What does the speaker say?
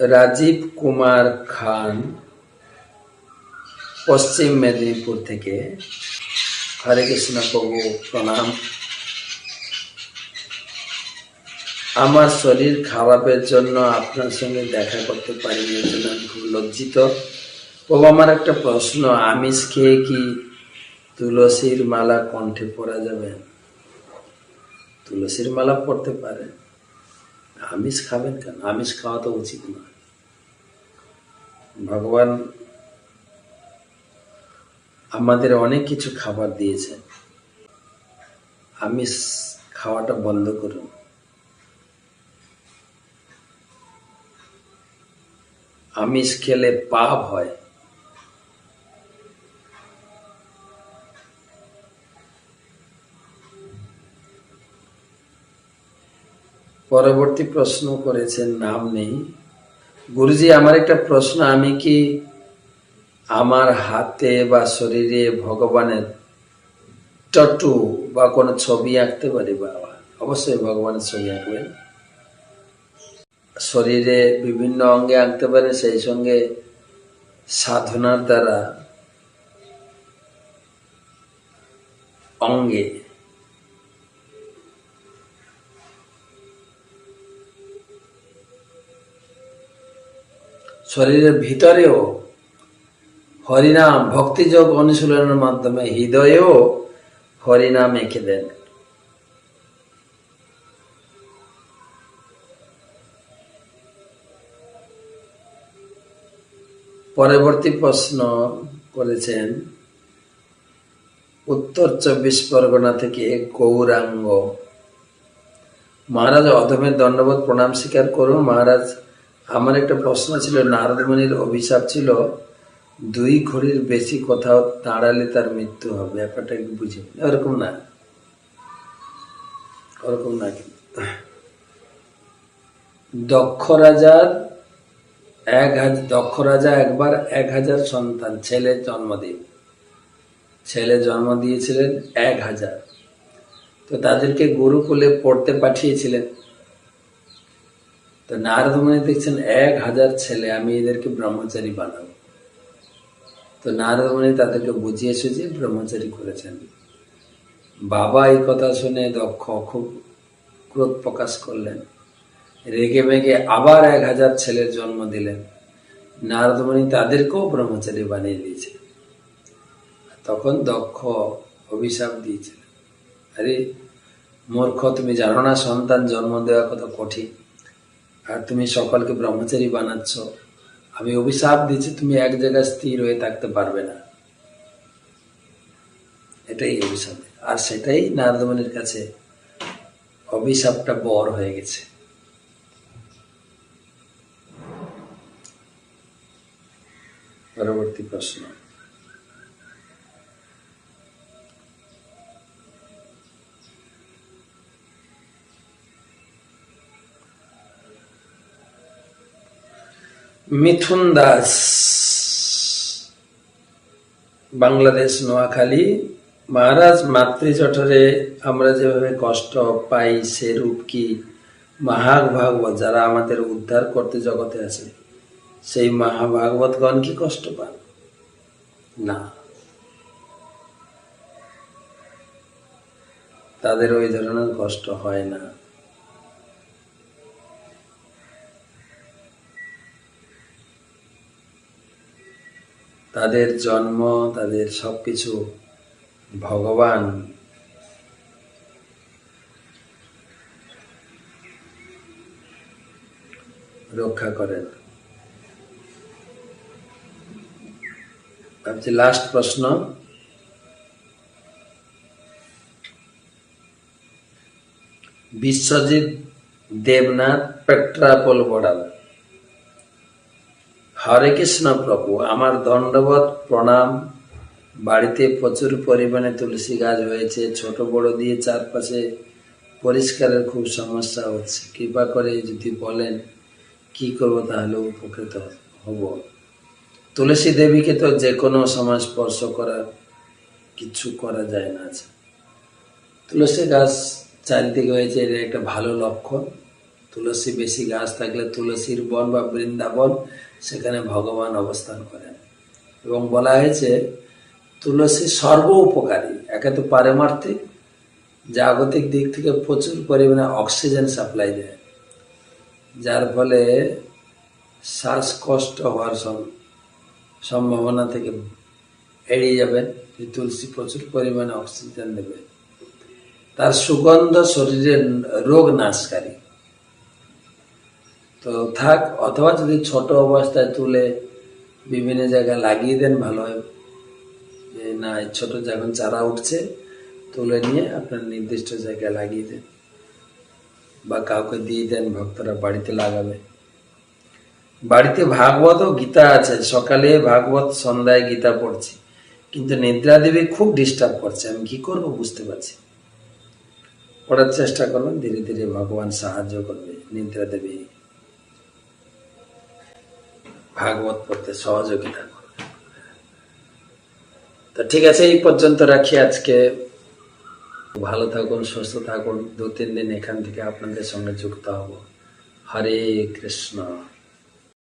রাজীব কুমার খান পশ্চিম মেদিনীপুর থেকে। হরে কৃষ্ণ প্রভু, প্রণাম। আমার শরীর খারাপের জন্য আপনার সঙ্গে দেখা করতে পারিনি, এর জন্য আমি খুব লজ্জিত। প্রভু, আমার একটা প্রশ্ন, আমিষ খেয়ে কি তুলসীর মালা কণ্ঠে পরা যাবে? তুলসীর মালা পড়তে পারে, আমিষ খাবেন কেন? আমিষ খাওয়া তো উচিত নয়। ভগবান আমাদের অনেক কিছু খাবার দিয়েছেন, আমিষ খাওয়াটা বন্ধ করুন। আমিষ খেলে পাপ হয়। পরবর্তী প্রশ্ন করেছেন, নাম নেই। গুরুজি, আমার একটা প্রশ্ন, আমি কি আমার হাতে বা শরীরে ভগবানের ট্যাটু বা কোনো ছবি আঁকতে পারি? বাবা, অবশ্যই ভগবানের ছবি আঁকবেন। শরীরে বিভিন্ন অঙ্গে আঁকতে পারে, সেই সঙ্গে সাধনার দ্বারা অঙ্গে, শরীরের ভিতরেও হরিনাম ভক্তিযোগ অনুশীলনের মাধ্যমে হৃদয়েও হরিনাম এঁকে দেন। পরবর্তী প্রশ্ন করেছেন উত্তর 24 পরগনা থেকে গৌরাঙ্গ। মহারাজ, অধমের দণ্ডবোধ, প্রণাম স্বীকার করুন। মহারাজ, আমার একটা প্রশ্ন ছিল, নারদ মুনির অভিশাপ ছিল 2 ঘড়ির বেশি কোথাও দাঁড়ালে তার মৃত্যু হবে, ব্যাপারটা একটু বুঝে। ওরকম না, ওরকম না। দক্ষ রাজা একবার 1000 সন্তান ছেলে জন্ম দিয়েছিলেন 1000। তো তাদেরকে গুরুকুলে পড়তে পাঠিয়েছিলেন। তো নারদ মুনি দেখছেন 1000 ছেলে, আমি এদেরকে ব্রহ্মচারী বানাবো। তো নারদ মুনি তাদেরকে বুঝিয়ে সুঝিয়ে ব্রহ্মচারী করেছেন। বাবা এই কথা শুনে দক্ষ খুব ক্রোধ প্রকাশ করলেন, রেগে মেগে আবার 1000 ছেলের জন্ম দিলেন। নারদ মুনি তাদেরকেও ব্রহ্মচারী বানিয়ে দিয়েছে। তখন দক্ষ অভিশাপ দিয়েছিলেন, আরে মূর্খ, তুমি জানো না সন্তান জন্ম দেওয়া কত কঠিন, আর তুমি সকলকে ব্রহ্মচারী বানাচ্ছ। আমি অভিশাপ দিচ্ছি, তুমি এক জায়গায় স্থির হয়ে থাকতে পারবে না। এটাই অভিশাপ। আর সেটাই নারদ মুনির কাছে অভিশাপটা বর হয়ে গেছে। পরবর্তী প্রশ্ন, মিথুন দাস, বাংলাদেশ, নোয়াখালী। মহারাজ, মাতৃজঠরে আমরা যেভাবে কষ্ট পাই সেরূপ কি মহাভাগবত যারা আমাদের উদ্ধার করতে জগতে আছে, সেই মহাভাগবতগণ কি কষ্ট পান? না, তাদের ওই ধরনের কষ্ট হয় না। তাদের জন্ম, তাদের সবকিছু ভগবান রক্ষা করেন। ভাবছি লাস্ট প্রশ্ন, বিশ্বজিৎ দেবনাথ, পেট্রাপোল বড়াল। হরে কৃষ্ণ প্রভু, আমার দণ্ডবত প্রণাম। বাড়িতে প্রচুর পরিমাণে তুলসী গাছ হয়েছে, ছোট বড় দিয়ে চারপাশে পরিষ্কারের খুব সমস্যা হচ্ছে। কৃপা করে যদি বলেন কি করব, তাহলে উপকৃত হব। তুলসী দেবীকে তো যে কোনো সময় স্পর্শ করা, কিছু করা যায় না। আছে তুলসী গাছ চারিদিকে হয়েছে, এটা একটা ভালো লক্ষণ। তুলসী বেশি গাছ থাকলে তুলসীর বন বা বৃন্দাবন, সেখানে ভগবান অবস্থান করেন। এবং বলা হয়েছে তুলসী সর্ব উপকারী, একে তো পারমার্থিক, জাগতিক দিক থেকে প্রচুর পরিমাণে অক্সিজেন সাপ্লাই দেয়, যার ফলে শ্বাসকষ্ট হওয়ার সম্ভাবনা থেকে এড়িয়ে যাবেন। তুলসী প্রচুর পরিমাণে অক্সিজেন দেবে। তার সুগন্ধ শরীরের রোগ নাশকারী। তো থাক, অথবা যদি ছোট অবস্থায় তুলে বিভিন্ন জায়গায় লাগিয়ে দেন ভালো হয়। যে না, ছোট যখন চারা উঠছে তুলে নিয়ে আপনার নির্দিষ্ট জায়গায় লাগিয়ে দেন, বা কাউকে দিয়ে দেন, ভক্তরা বাড়িতে লাগাবে। বাড়িতে ভাগবত ও গীতা আছে, সকালে ভাগবত, সন্ধ্যায় গীতা পড়ছি, কিন্তু নিদ্রা দেবী খুব ডিস্টার্ব করছে, আমি কি করব বুঝতে পারছি। পড়ার চেষ্টা করবেন, ধীরে ধীরে ভগবান সাহায্য করবে নিদ্রা দেবী ভাগবত পড়তে সহযোগিতা করবে। তো ঠিক আছে, এই পর্যন্ত রাখি আজকে। ভালো থাকুন, সুস্থ থাকুন। 2-3 দিন এখান থেকে আপনাদের সঙ্গে যুক্ত হব। হরে কৃষ্ণ।